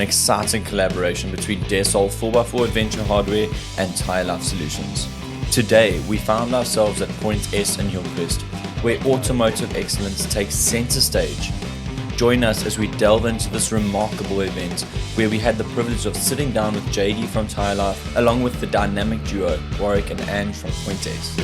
an exciting collaboration between Desol 4x4 Adventure Hardware and TyreLife Solutions. Today, we found ourselves at Point S in Hillcrest, where automotive excellence takes center stage. Join us as we delve into this remarkable event, where we had the privilege of sitting down with JayDee from TyreLife, along with the dynamic duo Warrick and Ange from Point S.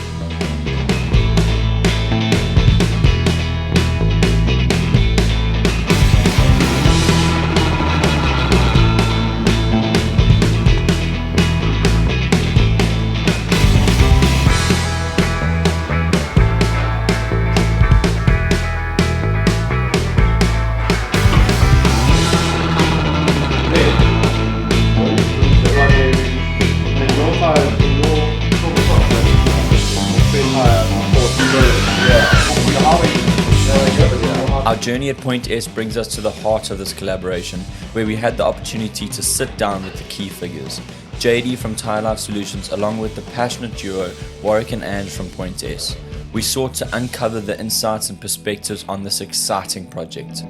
Our journey at Point S brings us to the heart of this collaboration, where we had the opportunity to sit down with the key figures. JayDee from TyreLife Solutions, along with the passionate duo Warrick and Ange from Point S. We sought to uncover the insights and perspectives on this exciting project.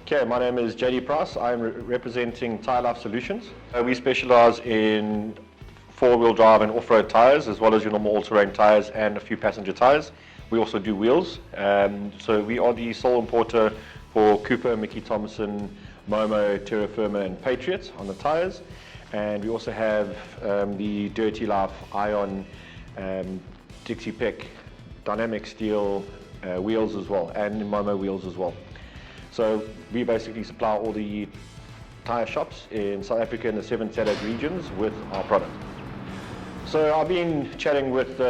Okay, my name is JayDee Price. I'm representing TyreLife Solutions. We specialize in four-wheel drive and off-road tires, as well as your normal all-terrain tires and a few passenger tires. We also do wheels. So we are the sole importer for Cooper, Mickey Thompson, Momo, Terra Firma and Patriot on the tires. And we also have the Dirty Life, Ion, Dixie Peck, Dynamic Steel wheels as well, and Momo wheels as well. So we basically supply all the tyre shops in South Africa and the 7 satellite regions with our product. So I've been chatting with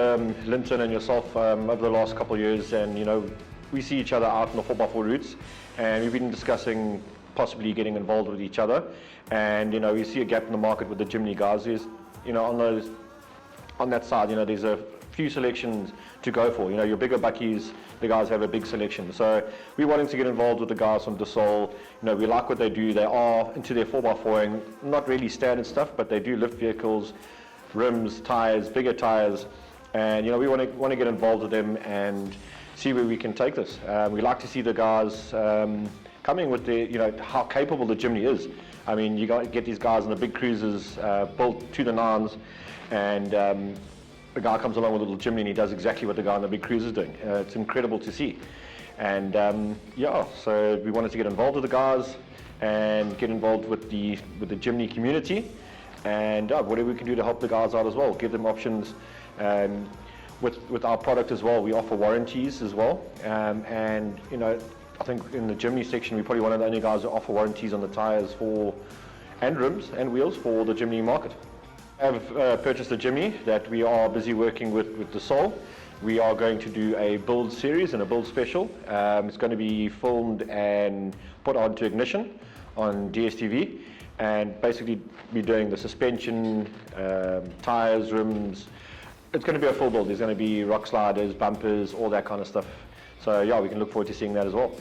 Lynton and yourself over the last couple of years, and we see each other out in the 4x4 routes, and we've been discussing possibly getting involved with each other. And we see a gap in the market with the Jimny guys. There's, on that side, there's a few selections to go for. Your bigger buckies, the guys have a big selection. So we're wanting to get involved with the guys from Desol. We like what they do. They are into their 4x4ing, not really standard stuff, but they do lift vehicles, rims, tires, bigger tires, and we want to get involved with them and see where we can take this. We like to see the guys coming with the, how capable the Jimny is. I mean, you get these guys in the big cruisers built to the nines, and the guy comes along with a little Jimny and he does exactly what the guy in the big cruiser is doing. It's incredible to see. And so we wanted to get involved with the guys and get involved with the Jimny community, and whatever we can do to help the guys out as well, give them options. With our product as well, we offer warranties as well. And I think in the Jimny section, we're probably one of the only guys that offer warranties on the tires and rims and wheels for the Jimny market. I have purchased a Jimny that we are busy working with Desol. We are going to do a build series and a build special. It's going to be filmed and put onto Ignition on DSTV, and basically be doing the suspension, tires, rims. It's going to be a full build. There's going to be rock sliders, bumpers, all that kind of stuff. So yeah, we can look forward to seeing that as well.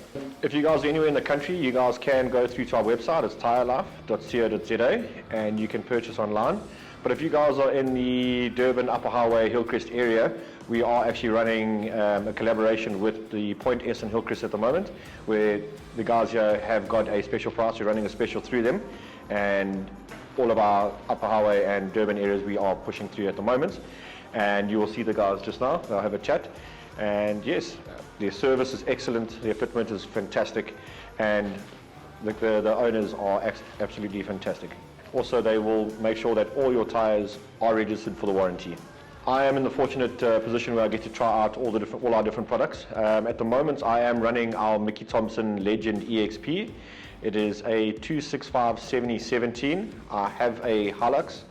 If you guys are anywhere in the country, you guys can go through to our website. It's tyrelife.co.za, and you can purchase online. But if you guys are in the Durban, Upper Highway, Hillcrest area, we are actually running a collaboration with the Point S in Hillcrest at the moment, where the guys here have got a special price. We're running a special through them, and all of our Upper Highway and Durban areas we are pushing through at the moment. And you will see the guys just now. They'll have a chat. And yes, their service is excellent, their fitment is fantastic, and the owners are absolutely fantastic. Also, they will make sure that all your tires are registered for the warranty. I am in the fortunate position where I get to try out all our different products. At the moment, I am running our Mickey Thompson Legend EXP. It is a 265 7017. I have a Hilux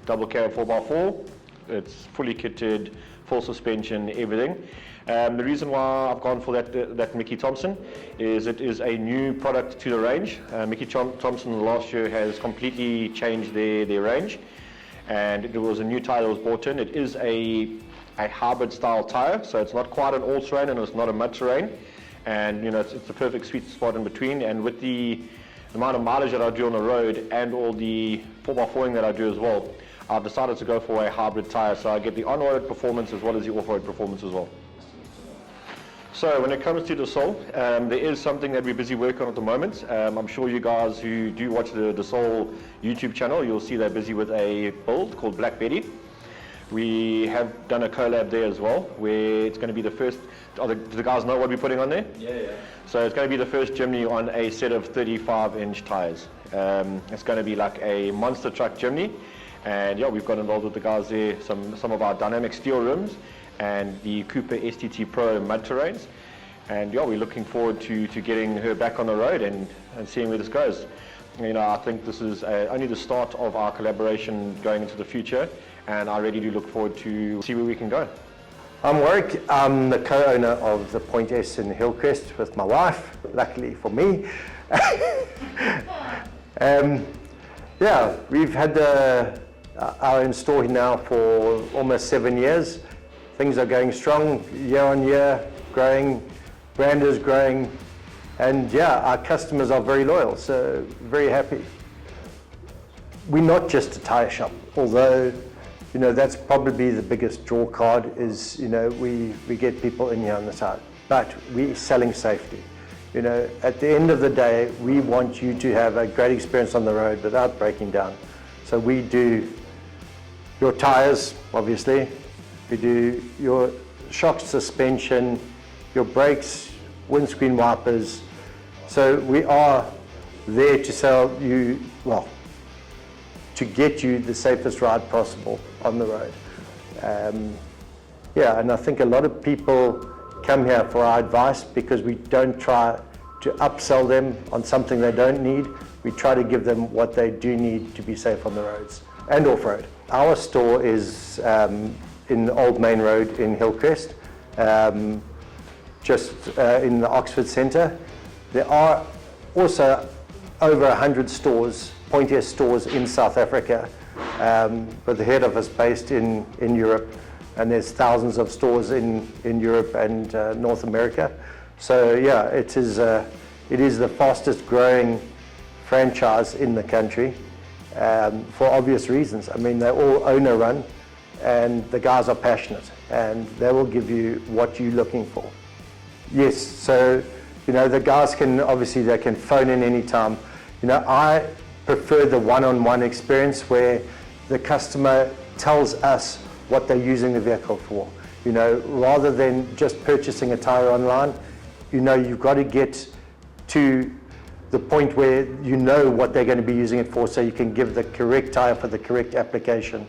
double cab 4x4. It's fully kitted, full suspension, everything. The reason why I've gone for that Mickey Thompson is it is a new product to the range. Mickey Thompson last year has completely changed their range, and it was a new tyre that was brought in. It is a hybrid style tyre, so it's not quite an all-terrain and it's not a mud terrain, and it's the perfect sweet spot in between. And with the amount of mileage that I do on the road and all the 4x4ing that I do as well, I've decided to go for a hybrid tire, so I get the on-road performance as well as the off-road performance as well. So when it comes to the sole, there is something that we're busy working on at the moment. I'm sure you guys who do watch the sole YouTube channel, you'll see they're busy with a build called Black Betty. We have done a collab there as well, where it's going to be the first. Do the guys know what we're putting on there? Yeah. So it's going to be the first Jimny on a set of 35-inch tires. It's going to be like a monster truck Jimny, and yeah, we've got involved with the guys there, some of our dynamic steel rims and the Cooper STT Pro Mud Terrains, and yeah, we're looking forward to getting her back on the road and seeing where this goes. You know, I think this is only the start of our collaboration going into the future, and I really do look forward to see where we can go. I'm Warrick. I'm the co-owner of the Point S in Hillcrest with my wife, luckily for me. Yeah, we've had our own store now for almost 7 years. Things are going strong, year on year, growing, brand is growing, and yeah, our customers are very loyal, so very happy. We're not just a tire shop, although you know, that's probably the biggest draw card is, you know, we get people in here on the side, but we're selling safety. You know, at the end of the day, we want you to have a great experience on the road without breaking down. So we do your tires, obviously, we do your shock suspension, your brakes, windscreen wipers. So we are there to sell you, well, to get you the safest ride possible on the road. Yeah, and I think a lot of people come here for our advice because we don't try to upsell them on something they don't need. We try to give them what they do need to be safe on the roads and off-road. Our store is in Old Main Road in Hillcrest, just in the Oxford Centre. There are also over 100 stores, Point S stores in South Africa, with the head office based in Europe, and there's thousands of stores in Europe and North America. So yeah, it is the fastest growing franchise in the country, for obvious reasons. I mean, they're all owner run, and the guys are passionate, and they will give you what you're looking for. Yes, so you know, the guys can obviously, they can phone in anytime. You know, I prefer the one-on-one experience where the customer tells us what they're using the vehicle for. You know, rather than just purchasing a tire online, you know, you've got to get to the point where you know what they're going to be using it for, so you can give the correct tire for the correct application,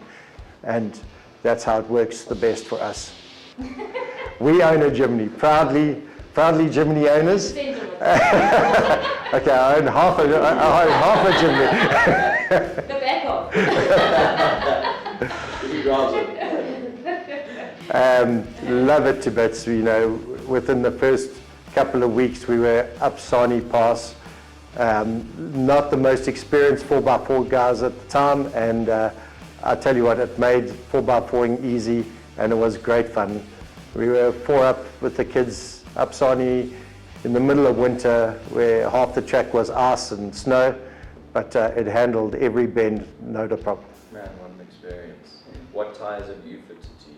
and that's how it works the best for us. We own a Jimny, proudly Jimny owners. Okay, I own half a Jimny. The back off. Love it to bits. You know, within the first couple of weeks we were up Sani Pass. Not the most experienced 4x4 guys at the time, and I tell you what, it made 4x4ing easy, and it was great fun. We were 4 up with the kids up Sani in the middle of winter, where half the track was ice and snow, but it handled every bend, no problem. Man, what an experience. What tires have you fitted to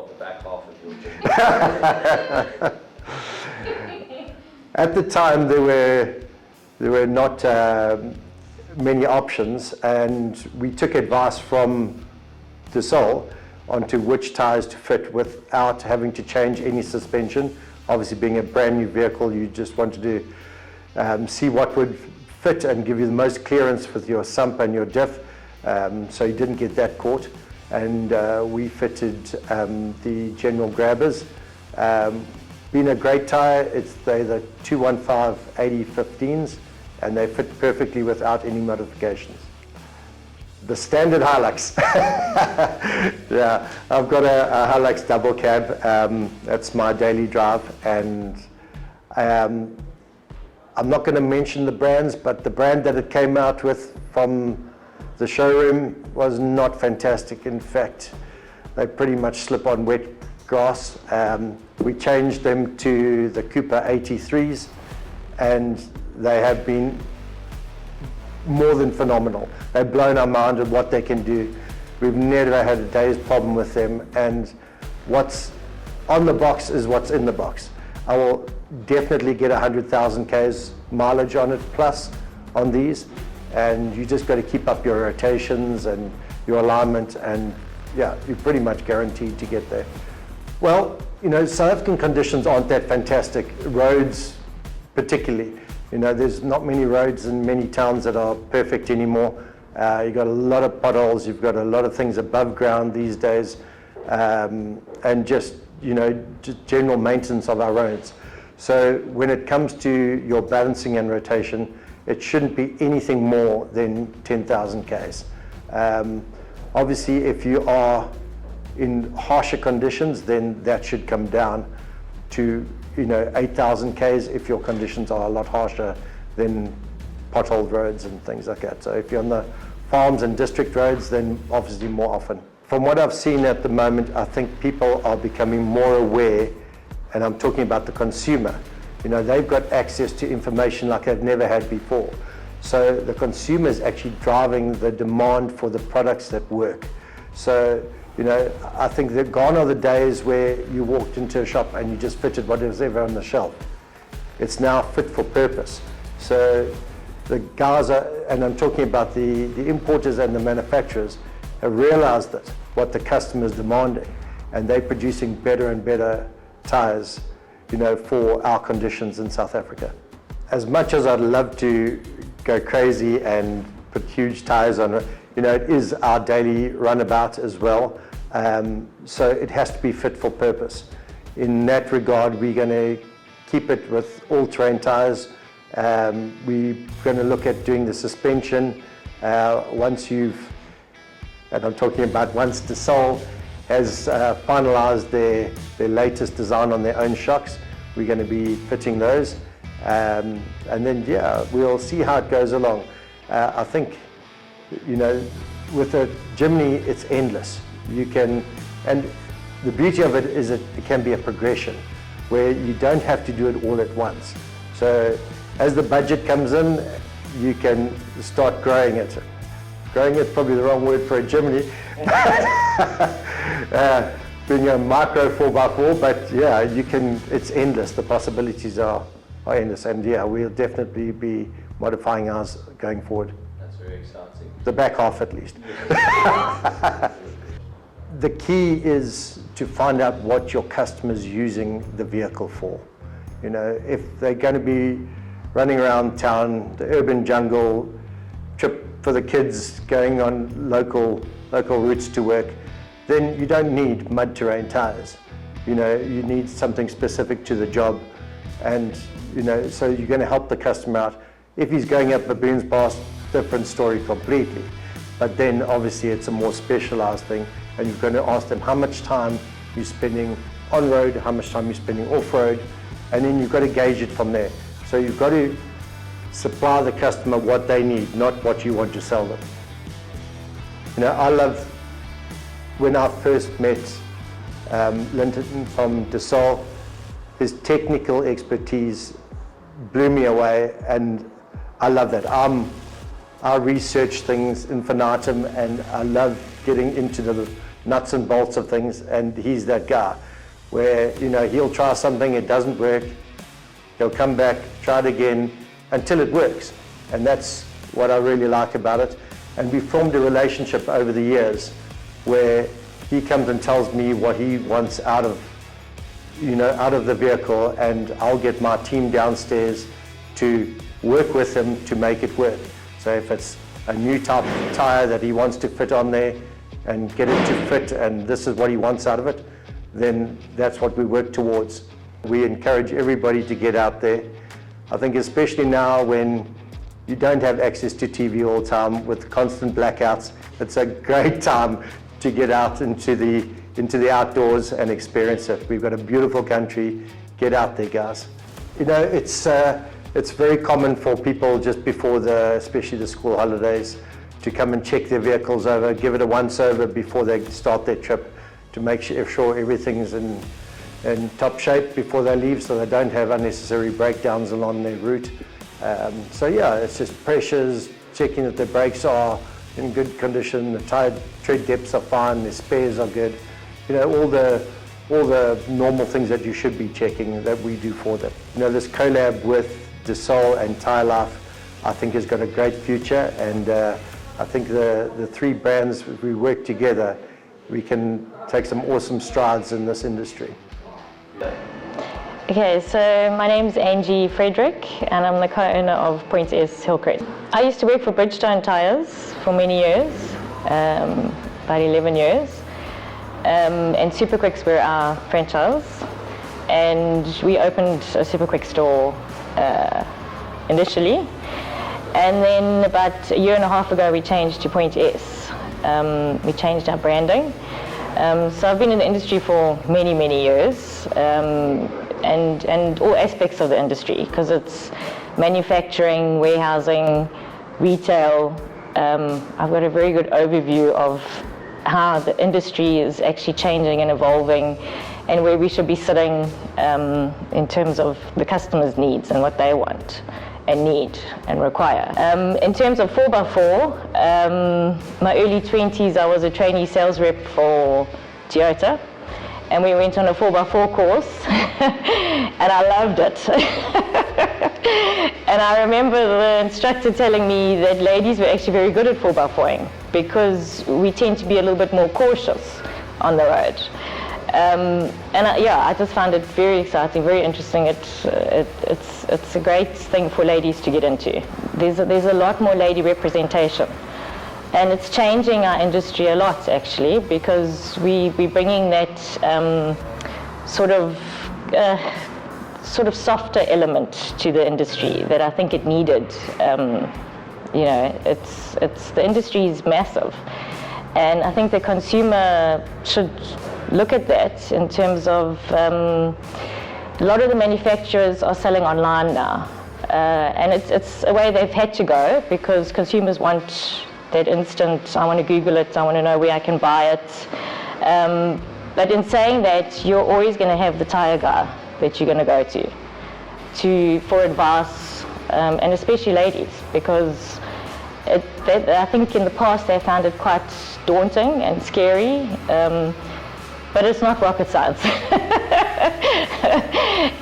the back half of your Jimny? At the time, there were not many options, and we took advice from the Soul onto which tires to fit without having to change any suspension. Obviously, being a brand new vehicle, you just wanted to see what would fit and give you the most clearance with your sump and your diff, so you didn't get that caught. And we fitted the general grabbers. Being a great tire, they're the 215/80/15s, and they fit perfectly without any modifications. The standard Hilux. Yeah, I've got a Hilux double cab. That's my daily drive, and I'm not going to mention the brands, but the brand that it came out with from the showroom was not fantastic. In fact, they pretty much slip on wet grass. We changed them to the Cooper 83s, and they have been more than phenomenal. They've blown our mind at what they can do. We've never had a day's problem with them, and what's on the box is what's in the box. I will definitely get 100,000 Ks mileage on it plus on these, and you just got to keep up your rotations and your alignment, and yeah, you're pretty much guaranteed to get there. Well, you know, South African conditions aren't that fantastic, roads particularly. You know, there's not many roads in many towns that are perfect anymore. You've got a lot of potholes, you've got a lot of things above ground these days, and just, you know, just general maintenance of our roads. So when it comes to your balancing and rotation, it shouldn't be anything more than 10,000 Ks. Obviously, if you are in harsher conditions, then that should come down to, you know, 8,000 Ks if your conditions are a lot harsher than potholed roads and things like that. So if you're on the farms and district roads, then obviously more often. From what I've seen at the moment, I think people are becoming more aware, and I'm talking about the consumer. You know, they've got access to information like they've never had before. So the consumer is actually driving the demand for the products that work. So, you know, I think that gone are the days where you walked into a shop and you just fitted whatever's ever on the shelf. It's now fit for purpose. So the guys are, and I'm talking about the importers and the manufacturers, have realized that what the customer is demanding, and they're producing better and better tires, you know, for our conditions in South Africa. As much as I'd love to go crazy and put huge tires on it, you know, it is our daily runabout as well. So it has to be fit for purpose. In that regard, we're going to keep it with all-terrain tires. We're going to look at doing the suspension once you've, and I'm talking about once Dassault has finalized their latest design on their own shocks. We're going to be fitting those. And then, yeah, we'll see how it goes along. I think, you know, with a Jimny, it's endless. You can, and the beauty of it is that it can be a progression where you don't have to do it all at once. So as the budget comes in, you can start growing it. Growing it's probably the wrong word for a Jimny. Being a micro 4x4, but yeah, you can, it's endless. The possibilities are endless, and yeah, we'll definitely be modifying ours going forward. That's very exciting. The back half at least. The key is to find out what your customer's using the vehicle for. You know, if they're going to be running around town, the urban jungle, trip for the kids, going on local routes to work, then you don't need mud terrain tires. You know, you need something specific to the job, and you know, so you're going to help the customer out. If he's going up Baboons Pass, different story completely. But then obviously it's a more specialized thing, and you're going to ask them how much time you're spending on road, how much time you're spending off road, and then you've got to gauge it from there. So you've got to supply the customer what they need, not what you want to sell them. You know, I love, when I first met Lynton from Dassault, his technical expertise blew me away, and I love that. I research things infinitum, and I love getting into the nuts and bolts of things, and he's that guy where, you know, he'll try something, it doesn't work, he'll come back, try it again until it works, and that's what I really like about it. And we formed a relationship over the years where he comes and tells me what he wants out of the vehicle, and I'll get my team downstairs to work with him to make it work. So if it's a new type of tire that he wants to fit on there and get it to fit, and this is what he wants out of it, then that's what we work towards. We encourage everybody to get out there. I think especially now when you don't have access to TV all the time with constant blackouts, it's a great time to get out into the outdoors and experience it. We've got a beautiful country. Get out there, guys. You know, it's very common for people just before especially the school holidays, to come and check their vehicles over, give it a once over before they start their trip, to make sure everything's in top shape before they leave, so they don't have unnecessary breakdowns along their route. So yeah, it's just pressures, checking that the brakes are in good condition, the tire tread depths are fine, the spares are good. You know, all the normal things that you should be checking that we do for them. You know, this collab with DeSol and TyreLife, I think has got a great future, and I think the three brands, if we work together, we can take some awesome strides in this industry. Okay, so my name's Angie Frederick, and I'm the co-owner of S Hillcrest. I used to work for Bridgestone Tires for many years, about 11 years, and Superquick's were our franchise, and we opened a Superquick store initially, and then about a year and a half ago we changed to S. We changed our branding. So I've been in the industry for many, many years, and all aspects of the industry, because it's manufacturing, warehousing, retail. I've got a very good overview of how the industry is actually changing and evolving, and where we should be sitting in terms of the customer's needs and what they want and need and require. In terms of 4x4, my early 20s, I was a trainee sales rep for Toyota, and we went on a 4x4 course, and I loved it. And I remember the instructor telling me that ladies were actually very good at 4x4ing, because we tend to be a little bit more cautious on the road. I just found it very exciting, very interesting. It's a great thing for ladies to get into. There's a lot more lady representation, and it's changing our industry a lot, actually, because we're bringing that sort of softer element to the industry that I think it needed. The industry is massive, and I think the consumer should look at that in terms of a lot of the manufacturers are selling online now, and it's a way they've had to go, because consumers want that instant, I want to Google it, I want to know where I can buy it. But in saying that, you're always going to have the tire guy that you're going to go to for advice, and especially ladies, because I think in the past they found it quite daunting and scary. But it's not rocket science.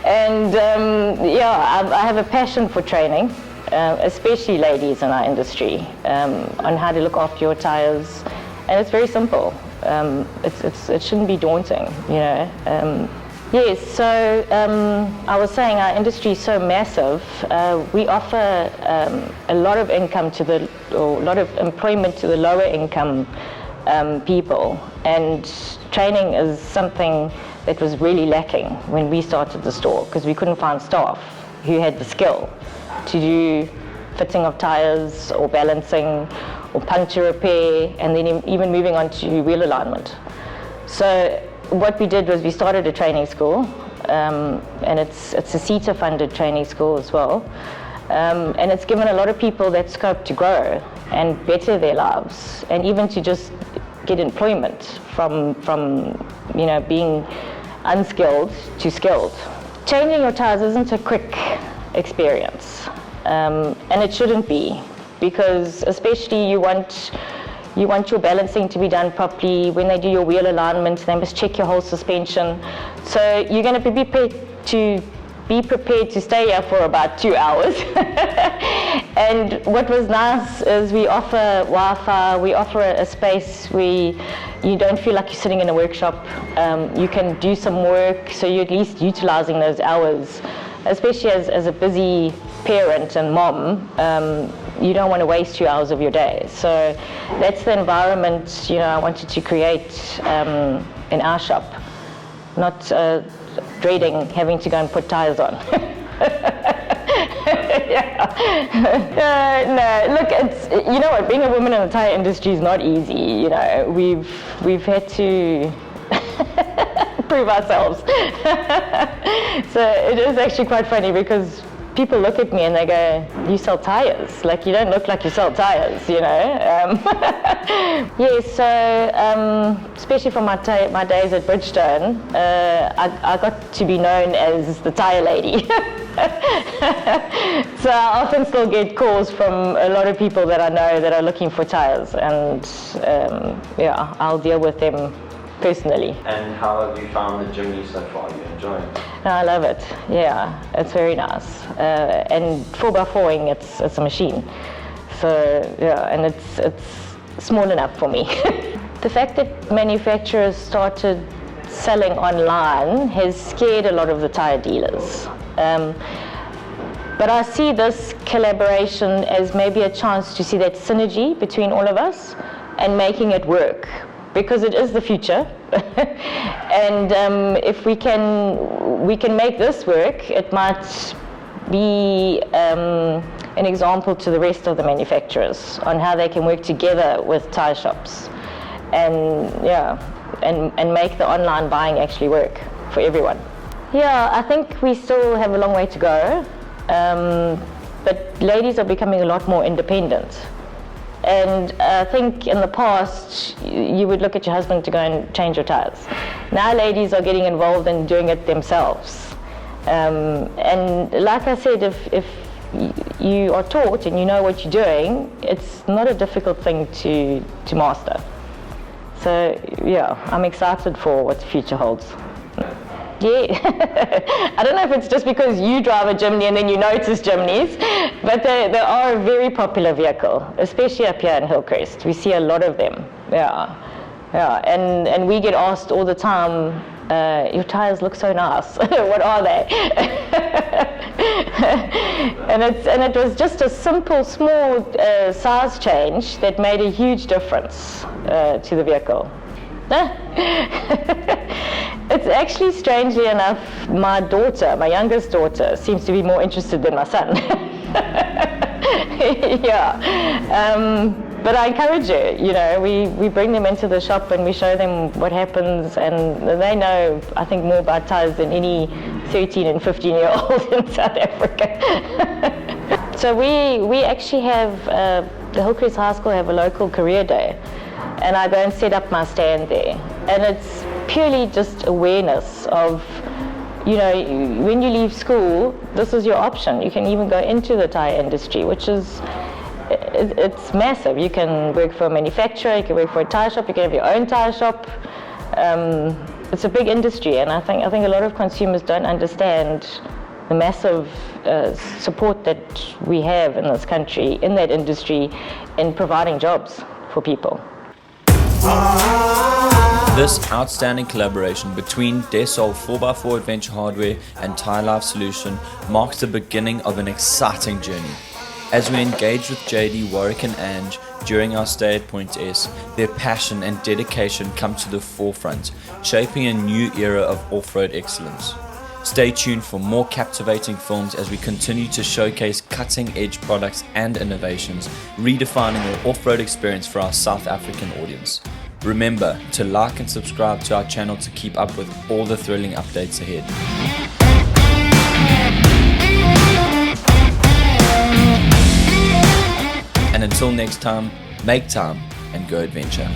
And I have a passion for training, especially ladies in our industry, on how to look after your tires. And it's very simple. It shouldn't be daunting, you know. Yes, so I was saying our industry is so massive. We offer a lot of income a lot of employment to the lower income people, and training is something that was really lacking when we started the store, because we couldn't find staff who had the skill to do fitting of tires or balancing or puncture repair, and then even moving on to wheel alignment. So what we did was we started a training school, and it's a CETA funded training school as well, and it's given a lot of people that scope to grow and better their lives, and even to just get employment from being unskilled to skilled. Changing your tires isn't a quick experience, and it shouldn't be, because especially you want your balancing to be done properly. When they do your wheel alignment, they must check your whole suspension. So you're going to be prepared to stay here for about 2 hours. And what was nice is we offer Wi-Fi, we offer a space where you don't feel like you're sitting in a workshop. You can do some work, so you're at least utilizing those hours, especially as a busy parent and mom. You don't want to waste 2 hours of your day. So that's the environment, I wanted to create in our shop, not dreading having to go and put tires on. No, look, it's, you know what, being a woman in the tire industry is not easy. We've had to prove ourselves. So it is actually quite funny, because people look at me and they go, "You sell tires? Like, you don't look like you sell tires, you know?" Yeah, so especially from my days at Bridgestone, I got to be known as the tire lady. So I often still get calls from a lot of people that I know that are looking for tires, and yeah, I'll deal with them personally. And how have you found the Jimny so far? Are you enjoying it? No, I love it. Yeah, it's very nice. And 4x4ing, it's a machine. So yeah, and it's small enough for me. The fact that manufacturers started selling online has scared a lot of the tire dealers. But I see this collaboration as maybe a chance to see that synergy between all of us and making it work, because it is the future. And if we can make this work, it might be an example to the rest of the manufacturers on how they can work together with tire shops, and yeah, and make the online buying actually work for everyone. Yeah, I think we still have a long way to go, but ladies are becoming a lot more independent. And I think in the past, you would look at your husband to go and change your tires. Now ladies are getting involved in doing it themselves. And like I said, if you are taught and you know what you're doing, it's not a difficult thing to master. So yeah, I'm excited for what the future holds. Yeah, I don't know if it's just because you drive a Jimny and then you notice Jimnys, but they are a very popular vehicle, especially up here in Hillcrest. We see a lot of them. Yeah, and we get asked all the time, "Your tires look so nice. What are they?" and it was just a simple, small size change that made a huge difference to the vehicle. It's actually, strangely enough, my youngest daughter, seems to be more interested than my son. Yeah, but I encourage her. You know, we bring them into the shop and we show them what happens, and they know, I think, more about tires than any 13 and 15-year-old in South Africa. So we actually have, the Hillcrest High School have a local career day, and I go and set up my stand there. And it's purely just awareness of, you know, when you leave school, this is your option. You can even go into the tire industry, which is, it's massive. You can work for a manufacturer, you can work for a tire shop, you can have your own tire shop. It's a big industry, and I think a lot of consumers don't understand the massive support that we have in this country, in that industry, in providing jobs for people. This outstanding collaboration between Desol 4x4 Adventure Hardware and TyreLife Solutions marks the beginning of an exciting journey. As we engage with JayDee, Warrick and Ange during our stay at Point S, their passion and dedication come to the forefront, shaping a new era of off-road excellence. Stay tuned for more captivating films as we continue to showcase cutting-edge products and innovations, redefining the off-road experience for our South African audience. Remember to like and subscribe to our channel to keep up with all the thrilling updates ahead. And until next time, make time and go adventure.